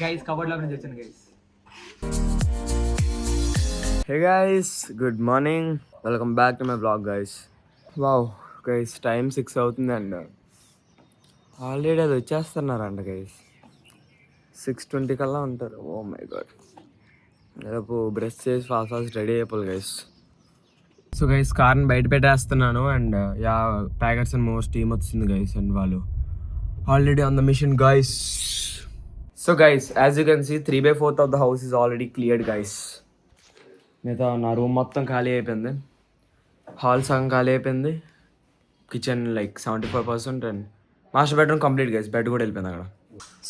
Guys cupboard లో నుంచి వచ్చాను guys. Hey guys, good morning. Welcome back to my vlog guys. Wow guys, time 6 అవుతుంది and already అది వచ్చేస్తున్నారంట guys. 6:20 కల్లా ఉంటారు. Oh my God. రేపు బ్రష్ చేసి ఫాస్ట్ రెడీ అయిపోవాలి గైస్. సో గైస్ కార్ని బయట పెట్టేస్తున్నాను and yeah packets and most team వచ్చింది గైస్ అండ్ వాళ్ళు already on the mission guys. So guys as you can see 3/4 of the house is already cleared guys. మిగతా నా room మొత్తం ఖాళీ అయిపోయింది, హాల్ సగం ఖాళీ అయిపోయింది, kitchen like 75% and master bedroom complete guys. Bed కూడా వెళ్ళిపోయింది అక్కడ.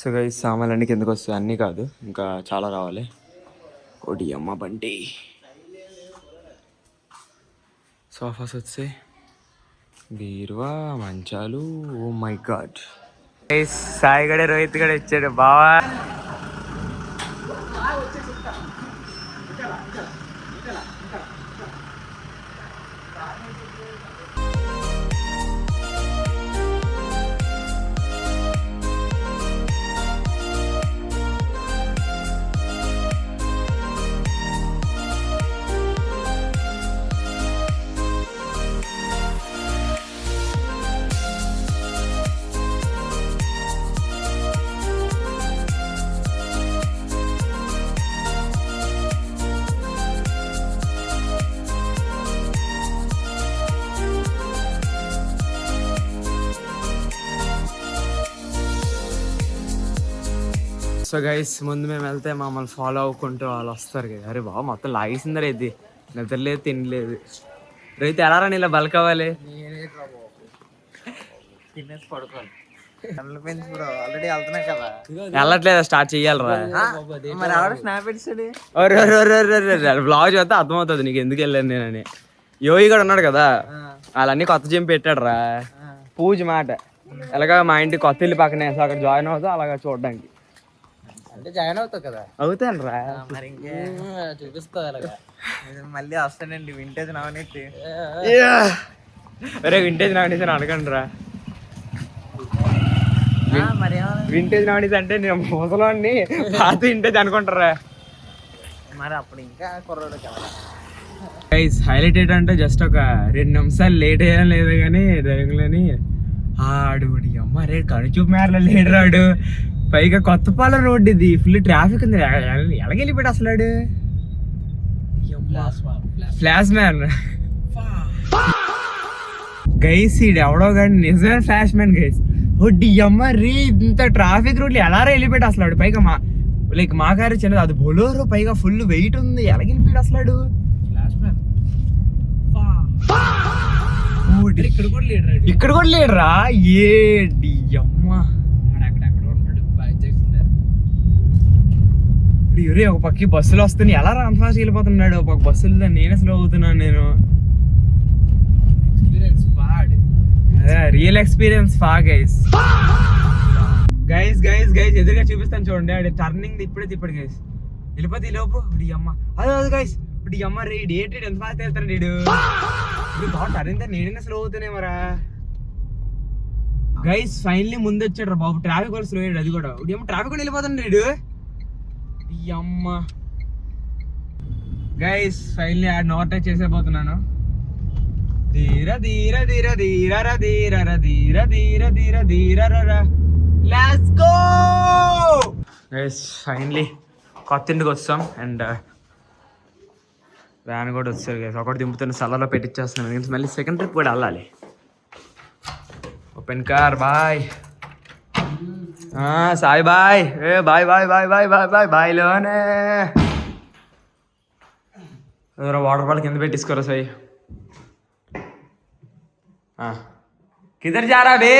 సో గైస్ సామాన్లు అన్నీ కిందకు వస్తాయి, అన్నీ కాదు ఇంకా చాలా రావాలి. కోటి అమ్మ బండి సోఫాస్ వచ్చాయి, బీరువా, మంచాలు. Oh my god. Sai Gade Rohit Gade వచ్చాడు బావా. సో గైస్ ముందు మేము వెళ్తే మమ్మల్ని ఫాలో అవ్వకుంటూ వాళ్ళు వస్తారు కదా. అరే బాబు మొత్తం లాగేసిందా రైతు, నిద్రలేదు తినలేదు. రైతు ఎలా రాని ఇలా బల్క్ అవ్వాలి. వెళ్ళట్లేదా స్టార్ట్ చెయ్యాలరా. బ్లాగ్ చూస్తే అర్థమవుతుంది నీకు ఎందుకు వెళ్ళాను నేనని. యోగి కూడా ఉన్నాడు కదా, వాళ్ళన్నీ కొత్త జిమ్ పెట్టాడు రా. పూజ మాట ఎలాగా మా ఇంటి కొత్త ఇల్లు పక్కనే, సో అక్కడ జాయిన్ అవుతా అలాగా చూడడానికి. అంటే జాయిన్ అవుతావు కదా. అవుతాను రా, మరి ఇంకే చూపిస్తావు అలాగా. మళ్ళీ వస్తానండి వింటేజ్ నవనీతి. అరే వింటేజ్ నవనీతి అని అనకండి రా. వింటేజ్ నవనీతి అంటే నేను ముసలాన్ని పాత వింటేజ్ అనుకుంటారా. మరి అప్పుడు ఇంకా కుర్రోడు కదా. గైస్ హైలైట్ ఏంటంటే జస్ట్ ఒక 2 నిమిషాలు లేట్ అయ్యాను లేదు కానీ డ్రైవింగ్లోని ఆడు అమ్మ రే కనుచూపు మేరలో లేడు రాడు. పైగా కొత్తపాలెం రోడ్డు ఇది, ఫుల్ ట్రాఫిక్ ఉంది. ఎలాగెళ్ళిపోయాడు అసలు ఆడు. ఫ్లాష్ మ్యాన్ గైస్, ఈడు ఎవడో కానీ నిజమైన ఫ్లాష్ మ్యాన్ గైస్. వడ్డీ అమ్మ రీ ఇంత ట్రాఫిక్ రోడ్లు ఎలా వెళ్ళిపోయాడు అసలు ఆడు. పైగా మా కారు చిన్నది, అది బొలోరో, పైగా ఫుల్ వెయిట్ ఉంది. ఎలాగెళ్ళిపోయాడు అసలు ఆడు. ఇక్కడ కూడా లేడురా. ఏడి అమ్మ ఒక పక్కకి బస్సులు వస్తున్నాయి, ఎలా అంత ఫాస్ట్ వెళ్ళిపోతున్నాడు. ఒక బస్సులు నేనే స్లో అవుతున్నాను నేను. రియల్ ఎక్స్పీరియన్స్ ఫా గైస్. గైస్ గైస్ గైస్ ఎదురుగా చూపిస్తాను చూడండి. అది టర్నింగ్ ఇప్పుడే తిప్పడు గైస్. వెళ్ళిపోతే ఈ లోపు ఇప్పుడు అమ్మ అదే గైస్. ఇప్పుడు అమ్మ రేడు ఏంటి ఎంత ఫాస్ట్ వెళ్తాడు వీడు. ఇప్పుడు బాగా టర్నింగ్ నేనే స్లో అవుతానే మరా. గైస్ ఫైనల్లీ ముందు వచ్చాడు రా బాబు. ట్రాఫిక్ కూడా స్లో అయ్యాడు. అది కూడా ఇప్పుడు ఏమో ట్రాఫిక్ కూడా వెళ్ళిపోతాడు వీడు. అమ్మ గైస్ ఫైనల్లీ నోట్ టచ్ చేసేపోతున్నాను. ధీర ధీర ధీర ధీర ధీర ధీర ధీర ధీర ధీర లెట్స్ గో గైస్. ఫైనల్లీ కొత్త ఇంటికి వస్తాం అండ్ వ్యాన్ కూడా వచ్చారు గైస్. ఒకటి దింపుతున్న సలలో పెట్టించేస్తున్నాను. మళ్ళీ సెకండ్ ట్రిప్ కూడా వెళ్ళాలి. Open car bye. Sai bye. ఏ bye bye bye bye bye bye బాయ్లోనే వాటర్ బాల్ కింద పెట్టించుకోరా సాయి. కిధర్ జారా బే.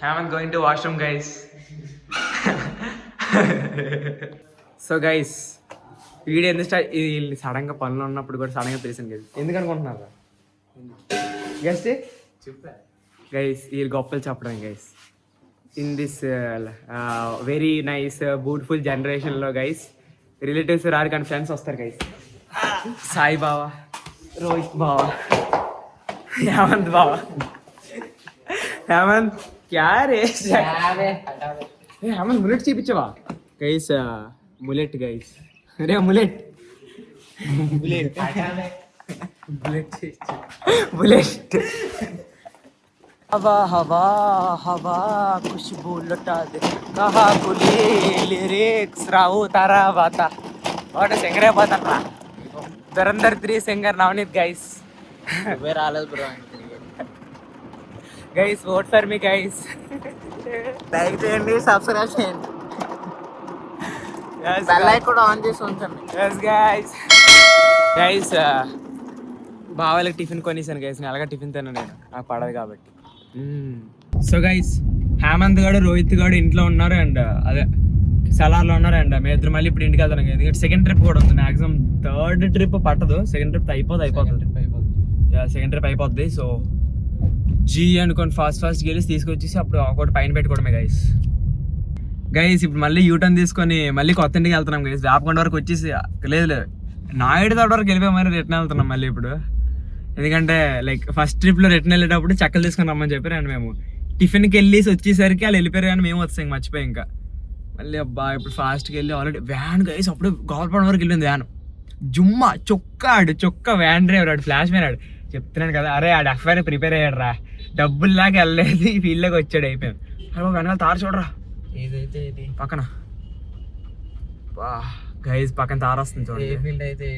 Haven't going to washroom guys. So guys video ఎందుకు స్టార్ట్, ఇది సడన్గా పనులు ఉన్నప్పుడు కూడా సడన్గా తెలిసింది గైస్. ఎందుకు అనుకుంటున్నారా గైస్? గైస్ ఈ గొప్పలు చెప్పడం guys. In this very nice beautiful జనరేషన్లో గైస్ రిలేటివ్స్ రారు కానీ ఫ్రెండ్స్ వస్తారు గైస్. సాయి బావా, రోహిత్ బావా, హేమంత్ బావా, హేమంత్ క్యా రే హేమంత్ ములెట్ చూపించవా గైస్ ములెట్ గైస్ రే ములెట్ बुलेट हवा हवा हवा खुशबू लुटा दे कहा गुली लिरिक्स राहू तारा बाता वाट सिंगर పోతారా ధరంధర్ 3 సింగర్ నవనీత్ గైస్ రాలేదు bro guys vote for me guys like చేయండి సబ్స్క్రైబ్ చేయండి బెల్ ఐకాన్ కూడా ఆన్ చేసి ఉంచండి yes guys బావాలకి టిఫిన్ కొనేసాను గైస్ నేను అలాగే టిఫిన్ తిన్నాను నేను నాకు పడదు కాబట్టి సో గైస్ హేమంత్ గారు రోహిత్ గారు ఇంట్లో ఉన్నారు అండ్ అదే సలార్లో ఉన్నారు అండ్ మేము ఇద్దరు మళ్ళీ ఇప్పుడు ఇంటికి వెళ్తాను ఎందుకంటే సెకండ్ ట్రిప్ కూడా ఉంది మ్యాక్సిమం థర్డ్ ట్రిప్ పట్టదు సెకండ్ ట్రిప్ అయిపోతుంది సెకండ్ ట్రిప్ అయిపోద్ది సో జీ అనుకోని ఫాస్ట్ గెలిచి తీసుకొచ్చేసి అప్పుడు ఒకటి పైన పెట్టుకోవడమే గైస్ ఇప్పుడు మళ్ళీ యూటర్న్ తీసుకొని మళ్ళీ కొత్త ఇంటికి వెళ్తున్నాం గైస్ వేపకొండ వరకు వచ్చేసి లేదు నాయుడు తోట వరకు వెళ్ళిపోయి మరి రిటర్న్ వెళ్తున్నాం మళ్ళీ ఇప్పుడు ఎందుకంటే లైక్ ఫస్ట్ ట్రిప్లో రిటర్న్ వెళ్ళేటప్పుడు చెక్కలు తీసుకొని రమ్మని చెప్పారు అండ్ మేము టిఫిన్కి వెళ్ళేసి వచ్చేసరికి వాళ్ళు వెళ్ళిపోయారు కానీ మేము వస్తాం మర్చిపోయి ఇంకా మళ్ళీ అబ్బా ఇప్పుడు ఫాస్ట్కి వెళ్ళి ఆల్రెడీ వ్యాన్ గైస్ అప్పుడు గోల్పాడు వరకు వెళ్ళింది వ్యాన్ జుమ్మా చొక్క వ్యాన్ డ్రైవర్ ఆడు ఫ్లాష్ మ్యాన్ ఆడు చెప్తున్నాను కదా అరే ఆడు ఎఫ్ఐఆర్ ప్రిపేర్ అయ్యాడు రా డబ్బుల్లాగా వెళ్ళలేదు ఈ ఫీల్డ్లోకి వచ్చాడు అయిపోయాను అరే వెనకాల తారు చూడరా ఏదైతే ఇది పక్కన వా గైస్ పక్కన తార వస్తుంది చూడండి ఫీల్డ్ అయితే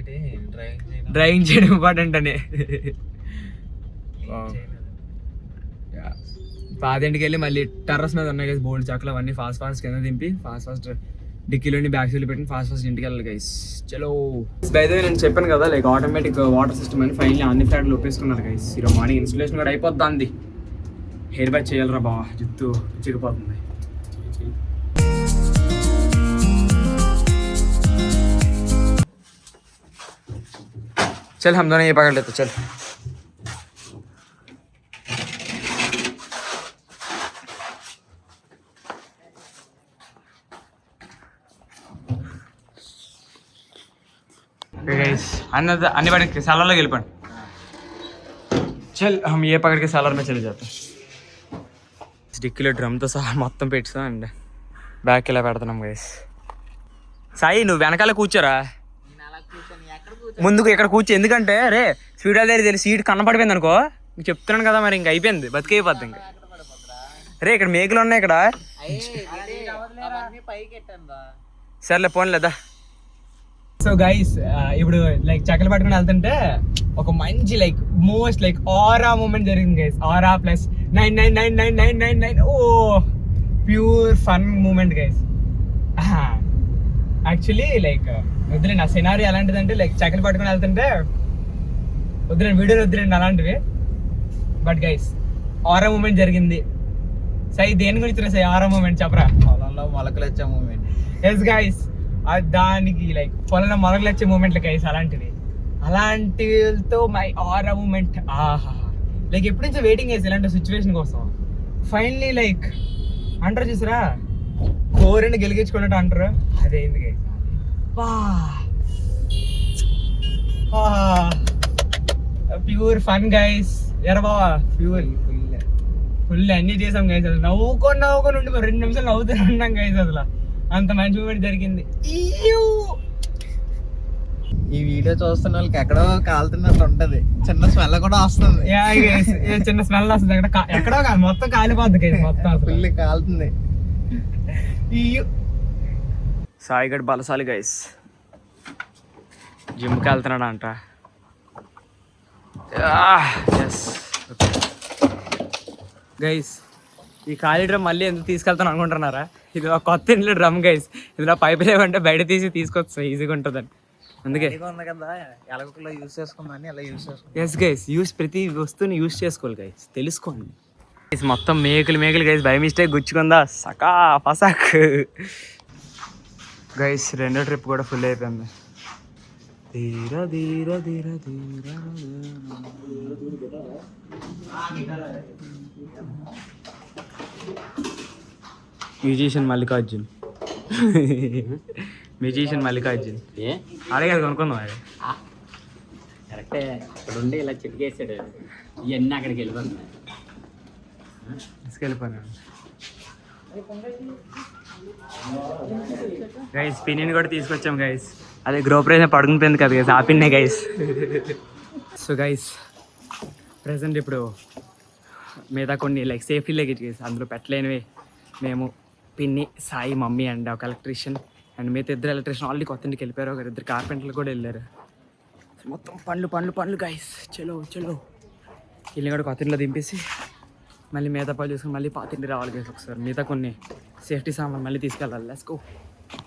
డ్రైవింగ్ చేయడం ఇంపార్టెంట్ అని పాదింటికి వెళ్ళి మళ్ళీ టెర్రస్ మీద ఉన్నాయి గైస్ బోల్డ్ చాకులు అవన్నీ ఫాస్ట్ కింద దింపి ఫాస్ట్ డిక్కీలోని బ్యాక్ సీల్ పెట్టి ఫాస్ట్ ఇంటికి వెళ్ళాలి గైస్ చలో బైదే నేను చెప్పాను కదా లైక్ ఆటోమేటిక్ వాటర్ సిస్టమ్ అని ఫైనల్లీ అన్ని ఫ్లాట్లు ఒప్పేసుకున్నారు గైస్ ఈరోజు మార్నింగ్ ఇన్స్టలేషన్ కూడా అయిపోద్ది అంది హెయిర్ బ్యాక్ చేయాలరా బావా జుట్టు చిరిగిపోతుంది चल हम दोनों ये पकड़ लेते चल अन्य पकड़ के सालर लगे पड़ चल हम ये पकड़ के सालर में चले जाते डिक्कीలో డ్రమ్ తో సహా మొత్తం పెట్టాం అండ్ బ్యాక్ ఇలా పెడతాం గైస్ సాయి నువ్వు వెనకాల కూర్చోరా ముందుకు ఇక్కడ కూర్చో ఎందుకంటే రే స్పీడ్ దగ్గర తెలిసి సీట్ కనపడిపోయింది అనుకో నీకు చెప్తున్నాను కదా మరి ఇంకా అయిపోయింది బతికైపోద్ది ఇంకా రే ఇక్కడ మేకులు ఉన్నాయి ఇక్కడ సర్లే పోన్ లేదా సో గైస్ ఇప్పుడు లైక్ చక్కలు పట్టుకుని వెళ్తుంటే ఒక మంచి like most like aura moment జరిగింది గైస్ ఆరా ప్లస్ 9999999 ఓ pure fun moment guys actually like వద్దులేండి ఆ సినారీ అలాంటిది అంటే లైక్ చక్కలు పట్టుకుని వెళ్తుంటే వద్దులేండి వీడియోలు వద్దులేండి అలాంటివి బట్ గైస్ ఆరా మూమెంట్ జరిగింది సై దేని గురించి సై ఆరా మూమెంట్ చెప్పరా పొలంలో మొలకలు వచ్చే మూమెంట్ ఎస్ గైస్ దానికి లైక్ పొలంలో మొలకలు వచ్చే మూమెంట్లు గైస్ అలాంటితో మై ఆరా మూమెంట్ ఆహా లైక్ ఎప్పటి నుంచో వెయిటింగ్ చేసి ఇలాంటి సిచ్యువేషన్ కోసం ఫైనలీ లైక్ అంటారు చూసారా కోరిని గెలిగించుకున్నట్టు అంటారు అదేంది గైస్ ప్యూర్ ఫన్ గైస్ ఎరబా ప్యూర్ ఫుల్ ఎంజాయ్ చేసాం గైస్ అసలు నవ్వుకొని ఉండి 2 నిమిషాలు నవ్వుతూనే ఉన్నాం గైస్ అసలు అంత మంచి మూమెంట్ జరిగింది ఈ వీడియో చూస్తున్న వాళ్ళకి ఎక్కడో కాలుతున్నట్టు ఉంటది చిన్న స్మెల్ కూడా వస్తుంది చిన్న స్మెల్ వస్తుంది ఎక్కడో కాదు మొత్తం కాలిపోద్ది గైస్ మొత్తం ఫుల్ కాలుతుంది సాయిగడ్ బలశాలి గైస్ జిమ్కి వెళ్తున్నాడు అంట గైస్ ఈ ఖాళీ డ్రమ్ మళ్ళీ ఎందుకు తీసుకెళ్తాను అనుకుంటున్నారా ఇది ఒక కొత్త ఇంట్లో డ్రమ్ గైస్ ఇందులో పైపు లేవంటే బయట తీసి తీసుకొస్తా ఈజీగా ఉంటుందని అందుకే కదా ఎలగలో యూస్ చేసుకోమని అలా యూస్ చేసుకో ఎస్ గైస్ ప్రతి వస్తువుని యూస్ చేసుకోవాలి గైస్ తెలుసుకోండి మొత్తం మేకులు గైస్ బై మిస్టేక్ గుచ్చుకుందా సకా పసాక్ గైస్ రెండో ట్రిప్ కూడా ఫుల్ అయిపోయింది ధీర ధీర ధీర ధీర మ్యూజిషియన్ మల్లికార్జున్ అడిగారు కొనుక్కుందాం అది కరెక్టే ఇక్కడ ఉండి ఇలా చిటికేసాడు ఇవన్నీ అక్కడికి వెళ్ళిపోతున్నాయి తీసుకెళ్ళిపోయాను గైస్. పిన్ని కూడా తీసుకొచ్చాం గైస్. అదే గ్రోపరేషన్ పడుకునిపోయింది కదా గైస్, ఆ పిన్నే గైస్. సో గైస్ ప్రజెంట్ ఇప్పుడు మిగతా కొన్ని లైక్ సేఫ్టీ లగేజ్ గైస్, అందులో పెట్టలేనివి మేము, పిన్ని, సాయి, మమ్మీ అండ్ ఒక ఎలక్ట్రీషియన్ అండ్ మిగతా ఇద్దరు ఎలక్ట్రీషియన్ ఆల్రెడీ కొత్త ఇంటికి వెళ్ళిపోయారు. ఒక ఇద్దరు కార్పెంటర్లు కూడా వెళ్ళారు. మొత్తం పండ్లు గైస్. చలో ఇల్లు కూడా కొత్త ఇంట్లో దింపేసి మళ్ళీ మిగతా పని చూసుకుని మళ్ళీ పాత ఇంటికి రావాలి గైస్. ఒకసారి మిగతా కొన్ని సేఫ్టీ సామాన్ మళ్ళీ తీసుకెళ్ళాలి. Let's go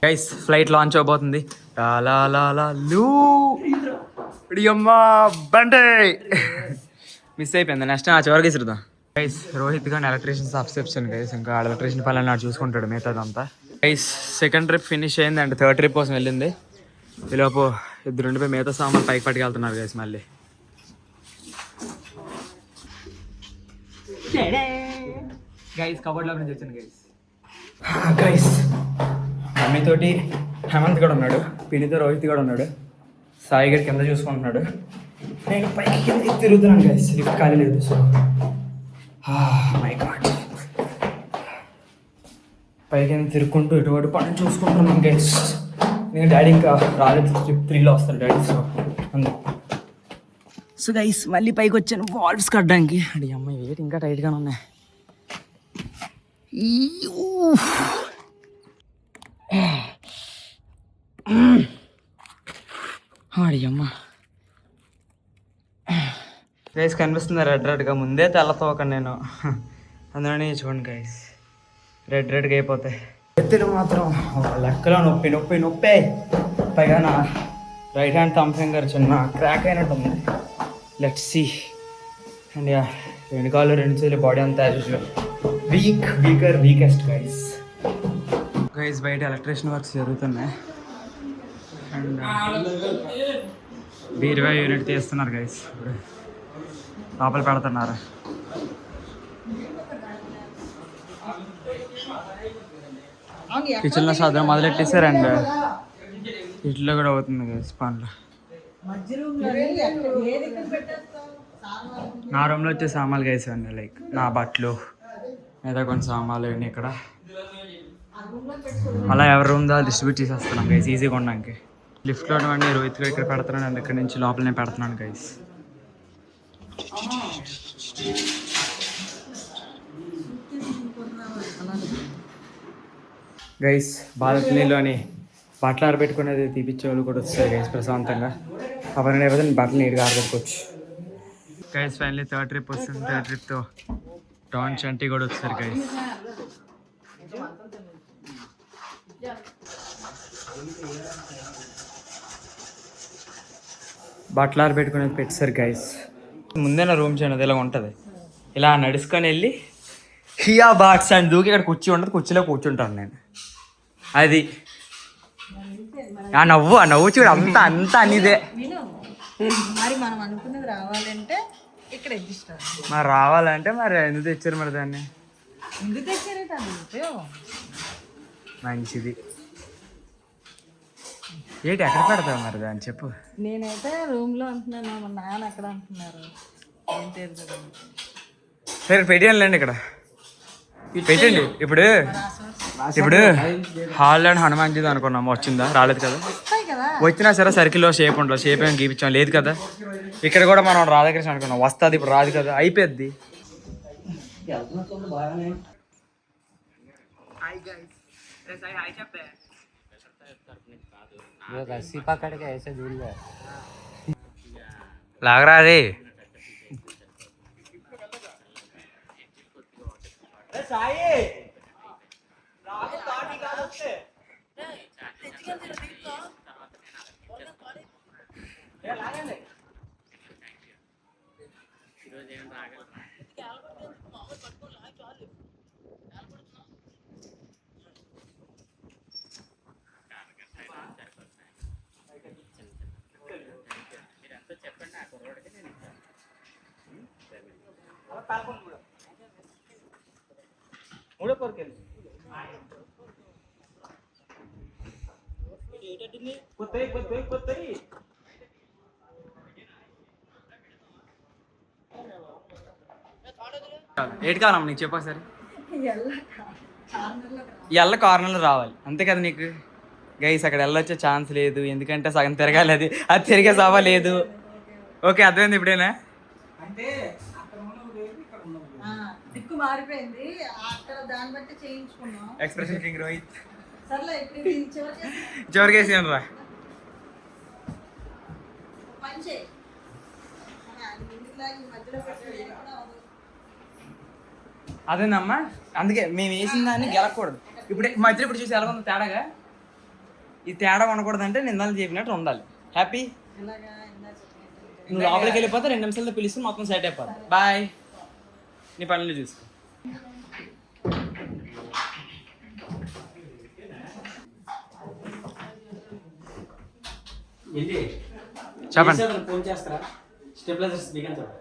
guys. Flight launch అవబోతుంది. అమ్మా బండే మిస్ అయిపోయింది. నెక్స్ట్ ఆ చివరికి ఇసురుదాం గైస్. రోహిత్ గాని ఎలక్ట్రీషియన్ సబ్స్క్రిప్షన్ గైస్, ఇంకా ఎలక్ట్రీషియన్ పనులు నాడు చూసుకుంటాడు మిగతాదంతా గైస్. సెకండ్ ట్రిప్ ఫినిష్ అయింది అండ్ థర్డ్ ట్రిప్ కోసం వెళ్ళింది. ఈలోపు ఇద్దరు ఉండిపోయి మిగతా సామాన్ పైకి పట్టుకెళ్తున్నారు గైస్. మళ్ళీ గైస్ కబోర్డ్లో నుంచి వచ్చాను గైస్. మమ్మీతోటి హేమంత్ కూడా ఉన్నాడు, పిన్నితో రోహిత్ కూడా ఉన్నాడు, సాయి గారి కింద చూసుకుంటున్నాడు. నేను పైకి కిందకి తిరుగుతున్నాను గైస్, లిఫ్ట్ ఖాళీ లేదు. సో మై గాడ్, పైకి తిరుగుకుంటూ ఇటువంటి పని చూసుకుంటున్నాను గైస్. నేను డాడీ ఇంకా రాలేదు, ట్రిప్ 3లో వస్తాడు డాడీ. సో గైస్ మళ్ళీ పైకి వచ్చాను వాల్వ్స్ కట్టడానికి. అడి అమ్మాయి వెయిట్ ఇంకా టైట్గానే ఉన్నాయి. అడి అమ్మ గైస్ కనిపిస్తుంది రెడ్గా, ముందే తెల్లతోక నేను, అందులోనే చూడండి గైస్ రెడ్గా అయిపోతాయి. ఎత్తులు మాత్రం లెక్కలో నొప్పి పైగా నా రైట్ హ్యాండ్ థంబ్ ఫింగర్ చిన్న క్రాక్ అయినట్టు ఉంది. Let's see. అండ్ యా, 2 కాళ్ళు 2 చేతులు, బాడీ అంతా వీకెస్ట్ గైస్. బయట ఎలక్ట్రీషియన్ వర్క్స్ జరుగుతున్నాయి అండ్ బీరువా యూనిట్ తీస్తున్నారు గైస్. ఇప్పుడు లోపల పెడుతున్నారు. కిచెన్లో సాధారణ మొదలెట్టేసారు అండ్ ఇట్లో కూడా అవుతుంది గైస్ పనులు. నా రూమ్లో వచ్చే సామాన్లు గైస్ అండి, లైక్ నా బట్టలు, లేదా కొన్ని సామాన్లు ఇవన్నీ ఇక్కడ అలా ఎవరి రూమ్లో డిస్ట్రిబ్యూట్ చేసేస్తున్నాం గైస్ ఈజీగా ఉండడానికి. లిఫ్ట్లో అన్నీ రోహిత్ ఇక్కడ పెడుతున్నాను అండ్ ఇక్కడ నుంచి లోపల నేను పెడుతున్నాను గైస్. గైస్ బాల్కనీలోని బట్టలు ఆరబెట్టుకునేది తీపిచ్చే వాళ్ళు కూడా వస్తారు గైస్ ప్రశాంతంగా. అవన్నీ అయిపోతే బట్టలు నీట్గా ఆరబెట్టుకోవచ్చు గైస్. ఫైనలీ థర్డ్ ట్రిప్ వస్తుంది. థర్డ్ ట్రిప్తో డాన్ చంటి కూడా వచ్చారు గైస్. బట్టలు ఆరబెట్టుకునేది పెట్టారు గైస్. ముందే నా రూమ్ చేయనది ఇలా ఉంటుంది. ఇలా నడుచుకొని వెళ్ళి హియా బాట్స్ అని దూకి ఇక్కడ కుర్చీ ఉంటుంది, కుర్చీలో కూర్చుంటాను నేను. అది ఆ నవ్వు చూడు, అంతా అనిదే. మరి రావాలంటే మరి ఎందుకు తెచ్చారు మరి దాన్ని? మంచిది. ఏంటి ఎక్కడ పెడతావు మరి దాన్ని చెప్పు. నేనైతే రూమ్ లో అంటున్నాను, మా నాన్న ఎక్కడ అంటున్నారు. సరే పెట్టేయండి ఇక్కడ పెట్టండి. ఇప్పుడు హాల్ అండ్ హనుమాన్జీ అనుకున్నాము, వచ్చిందా? రాలేదు కదా. వచ్చినా సరే సర్కిల్లో షేప్ ఉండదు, షేప్ ఏమి గీపించాం లేదు కదా. ఇక్కడ కూడా మనం రాధాకృష్ణ అనుకున్నాం, వస్తుంది ఇప్పుడు రాదు కదా, అయిపోద్ది. లాగరా అది. మూడో కోరికెళ్ళి కొత్తయి ఏటి కావాలమ్మా నీకు చెప్పా సరే ఎల్ల కార్నర్లో రావాలి అంతే కదా నీకు గైస్. అక్కడ వెళ్ళొచ్చే ఛాన్స్ లేదు ఎందుకంటే సగం తిరగాలి, అది తిరిగే సభ లేదు. ఓకే అర్థమైంది ఇప్పుడేనా? అంటే దిక్కు మారిపోయింది అక్కడ, దాన్ని బట్టి చేయించుకున్నాం. ఎక్స్ప్రెషన్ కింగ్ రోహిత్ సర్లే ఇప్పుడు ఇది చివరికి వేసాను రా. పని చేయి ఈ మధ్యలో పెట్టి అదేనమ్మా, అందుకే మేము వేసిన దాన్ని గెలకూడదు. ఇప్పుడు మధ్యలో ఇప్పుడు చూసి ఎలా ఉందో తేడాగా, ఈ తేడా ఉండకూడదు అంటే నిందాలు చెప్పినట్టు ఉండాలి. హ్యాపీ ఇలాగా ఇందా చెప్పినట్టు నువ్వు లోపలికి వెళ్ళిపోతే 2 నిమిషాలతో పిలిస్తే మొత్తం సెట్ అయిపోతుంది. బాయ్, నీ పనులు చూసుకో. చెప్పండి. ఫోన్ చేస్తారా? స్టెబిలైజర్స్ బిగించాలి.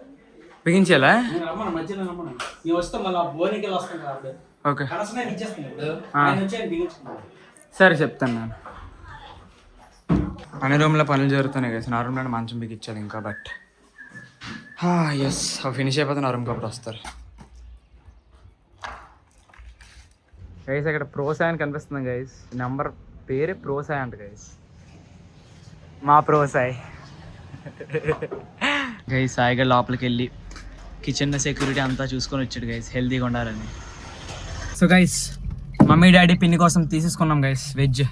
బిగించాలా? రమ్మను మధ్యలో రమ్మను. మేము వస్తాం మళ్ళీ బోర్నికి వెళ్ళి వస్తాం కదా అప్పుడు. ఓకే కనెక్షన్ ఇచ్చేస్తాం ఇప్పుడు. ఆయన వచ్చి ఆయన బిగించుకుంటాం. సరే చెప్తాను నేను. అన్ని రూమ్లో పనులు జరుగుతున్నాయి కదా. నా రూమ్లో మంచం బిగించాలి ఇంకా. బట్ ఎస్ అవి ఫినిష్ అయిపోతే నా రూమ్కి అప్పుడు వస్తారు. గైస్ అక్కడ ప్రోసాయ్ అని కనిపిస్తుంది గైస్. నెంబర్ పేరే ప్రోసాయ్ అంట గైస్. మా ప్రోసాయ్ గైస్. సాయిగా లోపలికి వెళ్ళి కిచెన్ సెక్యూరిటీ అంతా చూసుకొని వచ్చాడు గైస్, హెల్తీగా ఉండాలని. సో గైస్ మమ్మీ డాడీ పిన్ని కోసం తీసేసుకున్నాం గైస్ వెజ్.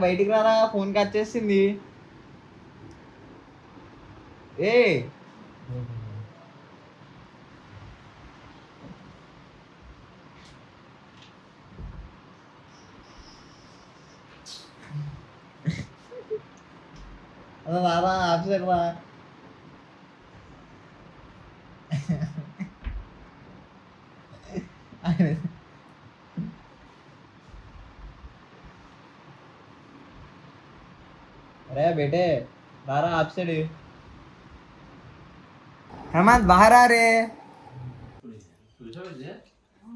బయటికి రారా, ఫోన్ కట్ చేసింది. ఏ రారా ఆఫీసర్ రా. अरे बेटे बारा आपसे हेमंत बाहर आ रे.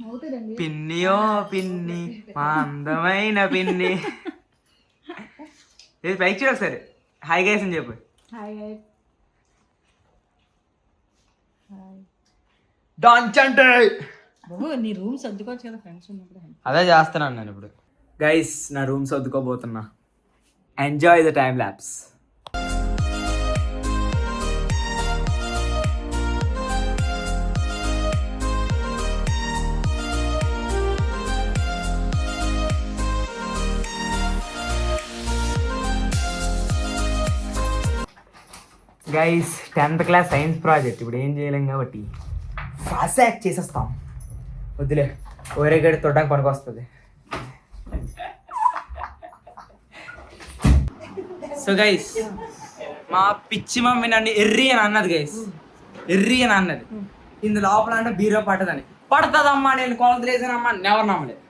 అవుతుందండి. పిన్నియో పిన్ని మా అందమైన పిన్ని. ఇది పైకి చూడ సరే. హాయ్ గైస్ అని చెప్పు. హాయ్ హాయ్ డాంచంటే బాబు నీ రూమ్ సర్దుకోవచ్చు కదా ఫ్రెండ్స్ ఉన్నప్పుడు. అదే చేస్తున్నాను నేను ఇప్పుడు. గైస్ నా రూమ్ సర్దుకోబోతున్నా. Enjoy the time lapse. Guys 10th class science project ఇప్పుడు ఏం చేయలేం కాబట్టి ఫాస్ట్ యాక్ట్ చేసేస్తాం. వద్దులే వేరే గడి తొడడానికి పనికి వస్తుంది. సో గైస్ మా పిచ్చి మమ్మీ నన్ను ఎర్రి అని అన్నది గైస్. ఎర్రి అని అన్నది. ఇందు లోపల అంటే బీరో పట్టదని. పడుతుందమ్మా నేను కొలతలు వేసానమ్మా నెవరు నమ్మలేదు.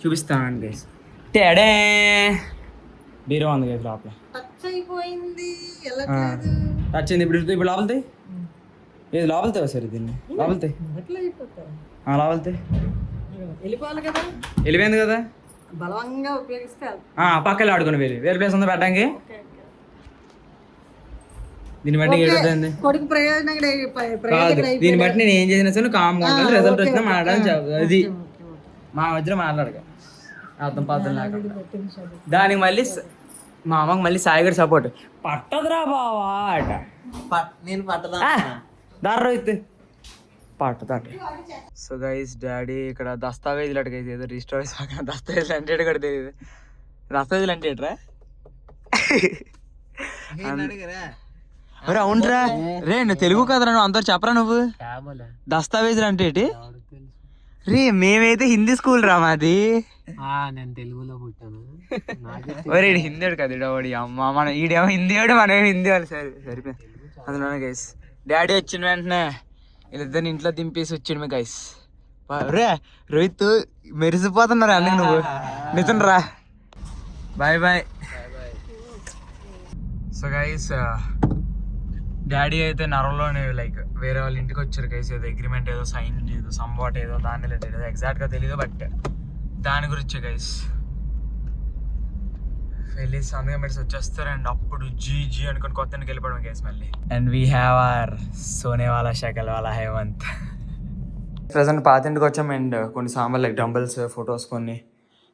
చూపిస్తాను గైస్. టేడే బీరో ఉంది గైస్ లోపల. టచ్ అయిపోయింది. ఎలా టచ్ అయింది. ఇప్పుడు లోపలితే ఏది లోపలితే సరే దీన్ని లోపలితే ఎట్లా అయిపోతాయి? లోపలితే వెళ్ళిపోవాలి కదా. వెళ్ళిపోయింది కదా. బలవంగా ఉపయోగిస్తే పక్కన ఆడుకుని వేరే ప్లేస్ ఉందా పెట్టడానికి. దీన్ని బట్టి ఏడుతుంది కొడుకు ప్రయోజనం కాదు. దీన్ని బట్టి నేను ఏం చేసినా సరే కామ్గా ఉండాలి. రిజల్ట్ వచ్చినా మాట్లాడని అది మా మధ్యలో మాట్లాడక అర్థం పాత్ర లేకుండా. దానికి మళ్ళీ మా అమ్మకి మళ్ళీ సాయిగడ్ సపోర్ట్. పట్టదురా బావా అట. నేను పట్టదా దారి అయితే పట్టదట. సో గైస్ డాడీ ఇక్కడ దస్తావేజులు అటు గైస్ ఏదో రిజిస్టర్ దస్తావేజులు అంటే కూడా తెలియదు. దస్తావేజులు అంటే ఏంట్రా? అరే అవునరా రే నువ్వు తెలుగు కదరా, నువ్వు అందరు చెప్పరా నువ్వు. దస్తావేజులు అంటే ఏంటి రే? మేమైతే హిందీ స్కూల్ రా మాది. నేను తెలుగులో పుట్టాను. ఒరే హిందీడు కదా ఇడవాడి అమ్మ. మన ఈడేమో హిందీ వాడు మనం హిందీ వాళ్ళు. సరే సరిపోయింది. అందులోనే గైస్ డాడీ వచ్చిన వెంటనే వీళ్ళిద్దరిని ఇంట్లో దింపేసి వచ్చిండు గైస్. రే రోహిత్ మెరిసిపోతున్నారు అందుకు నువ్వు నితిన్ రా. Bye bye. So guys daddy అయితే నరంలోనే లైక్ వేరే వాళ్ళ ఇంటికి వచ్చారు గైస్. ఏదో అగ్రిమెంట్ ఏదో సైన్ ఏదో సంబాట్ ఏదో దాని రిలేటెడ్ ఎగ్జాక్ట్గా తెలియదు బట్ దాని గురించే గైస్. వెళ్ళి సందగా మెడిసి వచ్చేస్తారు అండ్ అప్పుడు జీ అనుకుని కొత్త ఇంటికి వెళ్ళిపోవడం గైస్ మళ్ళీ. And we have our Soane వాళ్ళ శకల్ వాళ్ళ హేమంత్. ప్రజెంట్ పాత ఇంటికి వచ్చాం అండ్ కొన్ని సామాన్లు లైక్ డంబల్స్, ఫొటోస్, కొన్ని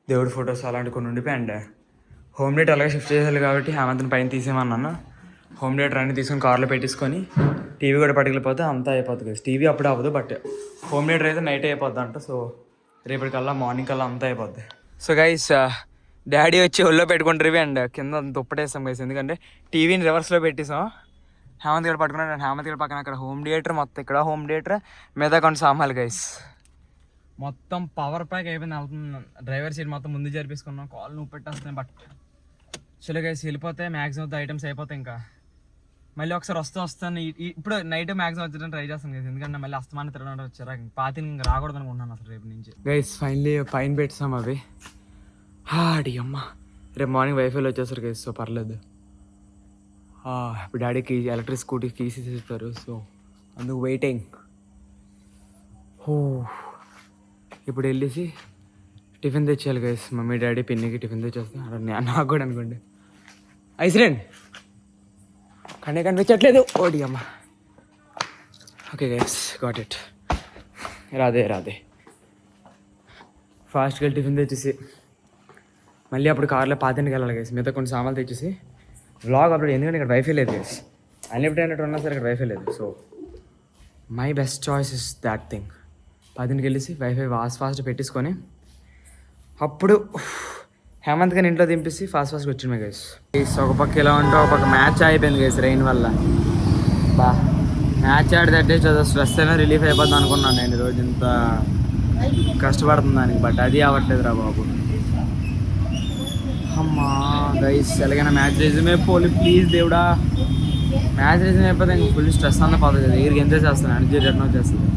దేవుడి ఫొటోస్ అలాంటి కొన్ని ఉండిపోయి అండ్ హోమ్ థియేటర్ అలాగే షిఫ్ట్ చేసేది కాబట్టి హేమంత్ని పైన తీసేమన్నాను. హోమ్ థియేటర్ అన్ని తీసుకొని కార్లో పెట్టేసుకొని టీవీ కూడా పట్టుకెళ్ళిపోతే అంతా అయిపోతుంది కదా. టీవీ అప్పుడే అవ్వదు బట్ హోమ్ థియేటర్ అయితే నైట్ అయిపోద్ది అంట. సో రేపటికల్లా మార్నింగ్ కల్లా అంతా అయిపోద్ది. సో గైస్ డాడీ వచ్చి ఒళ్ళో పెట్టుకుంటారు అండ్ కింద దుప్పటేస్తాం గైస్, ఎందుకంటే టీవీని రివర్స్లో పెట్టేసాం. హేమంత్ గడ పట్టుకున్నాడు అండ్ హేమంత్ గడ పక్కన అక్కడ హోమ్ థియేటర్, మొత్తం ఇక్కడ హోమ్ థియేటర్ మీద కొన్ని సామాన్లు గైస్. మొత్తం పవర్ ప్యాక్ అయిపోయింది. వెళ్తుంది డ్రైవర్ సీట్ మొత్తం ముందు జరిపేసుకున్నాం. కాల్ నువ్వు పెట్టేస్తున్నాయి బట్ చలో గైస్ వెళ్ళిపోతే మ్యాక్సిమం ఐటమ్స్ అయిపోతాయి. ఇంకా మళ్ళీ ఒకసారి వస్తాను ఇప్పుడు నైట్ మ్యాక్సిమం వచ్చేటప్పుడు ట్రై చేస్తాను గైస్, ఎందుకంటే మళ్ళీ అస్తమాన్ని తిరగడం వచ్చారా పాతిని ఇంకా రాకూడదు అనుకుంటున్నాను అసలు రేపు నుంచి. గైస్ ఫైనలీ పైన పెట్టాం అవి. హాడి అమ్మ రేపు మార్నింగ్ వైఫైలో వచ్చేసారు గైస్, సో పర్లేదు. ఇప్పుడు డాడీకి ఎలక్ట్రిక్ స్కూటీ కీస్ ఇస్తారు, సో అందుకు వెయిటింగ్. ఇప్పుడు వెళ్ళేసి టిఫిన్ తెచ్చేయాలి గైస్. మమ్మీ డాడీ పిన్నికి టిఫిన్ తెచ్చేస్తాను. నాకు కూడా అనుకోండి ఐస్రెండ్ కానీ కనిపించట్లేదు. ఓడి అమ్మ. Okay guys got it. రాదే ఫాస్ట్గా టిఫిన్ తెచ్చేసి మళ్ళీ అప్పుడు కార్లో పాతింటికి వెళ్ళాలి గైస్. మిగతా కొన్ని సామాన్లు తెచ్చేసి వ్లాగ్ అప్లోడ్, ఎందుకంటే ఇక్కడ వైఫై లేదు గైస్. అన్లిమిటెడ్ అయినట్టు ఉన్నా సరే ఇక్కడ వైఫై లేదు. So my best choice is that thing. పాతింటికి వెళ్ళేసి వైఫై ఫాస్ట్ పెట్టేసుకొని అప్పుడు హేమంత్ గారిని ఇంట్లో దింపేసి ఫాస్ట్గా వచ్చింది గైస్. ఒక పక్క ఇలా ఉంటే ఒక పక్క మ్యాచ్ అయిపోయింది గైస్ రెయిన్ వల్ల. మ్యాచ్ ఆడితే అట్లీస్ట్ స్ట్రెస్ అయినా రిలీఫ్ అయిపోద్ది అనుకున్నాను నేను ఈరోజు, ఇంత కష్టపడుతుంది దానికి. బట్ అది అవ్వట్లేదు రా బాబు. అమ్మా గైస్ ఎలాగైనా మ్యాచ్ రిజ్యూమ్ అయిపోలి ప్లీజ్ దేవుడా. మ్యాచ్ రిజ్యూమ్ అయిపోతే ఇంక ఫుల్ స్ట్రెస్ అన్న పోతుంది కదా. దగ్గరికి ఎంజాయ్ చేస్తాను, ఎనర్జీ రిటర్న్ వచ్చేస్తుంది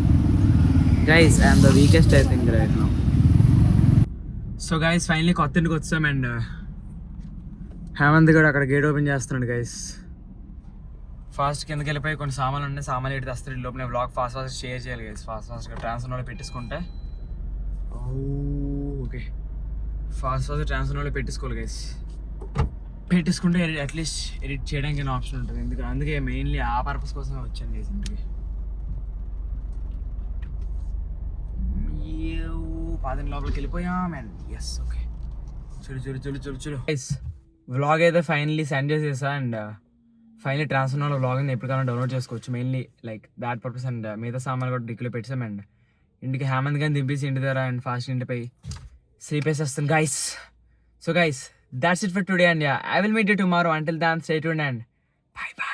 guys. I'm the weakest I think right now. So guys finally కొత్త ఇంటికి వచ్చాం అండ్ హేమంత్ కూడా అక్కడ గేట్ ఓపెన్ చేస్తున్నాడు గైస్. ఫాస్ట్ కిందకి వెళ్ళిపోయి కొన్ని సామాన్లు ఉన్నాయి, సామాన్లు ఎడితే వస్తాడు. లోపల బ్లాగ్ ఫాస్ట్ షేర్ చేయాలి గైస్. ఫాస్ట్గా ట్రాన్స్ఫర్ పెట్టేసుకుంటే ఓకే ఫాస్ట్ ట్రాన్స్ఫర్ పెట్టేసుకోవాలి గైస్. పెట్టేసుకుంటే అట్లీస్ట్ ఎడిట్ చేయడానికి ఆప్షన్ ఉంటుంది. అందుకే మెయిన్లీ ఆ పర్పస్ కోసమే వచ్చాను గైస్ ఇంటికి. పాదిన లోపలికి వెళ్ళిపోయాం అండ్ ఎస్ ఓకే చూడు గైస్. వ్లాగ్ అయితే ఫైనల్లీ సెండ్ చేసేసా అండ్ ఫైనల్లీ ట్రాన్స్ఫర్ వ్లాగ్ ఎప్పుడు కానీ డౌన్లోడ్ చేసుకోవచ్చు. Mainly like that purpose. And మిగతా సామాన్లు కూడా డిక్కీలో పెట్టాం అండ్ ఇంటికి హేమంత్ గారిని దింపేసి ఇంటి దగ్గర అండ్ ఫాస్ట్ ఇంటిపై స్లీప్ వేసేస్తాను guys. So guys that's it for today and yeah I will meet you tomorrow. Until then stay tuned and bye bye.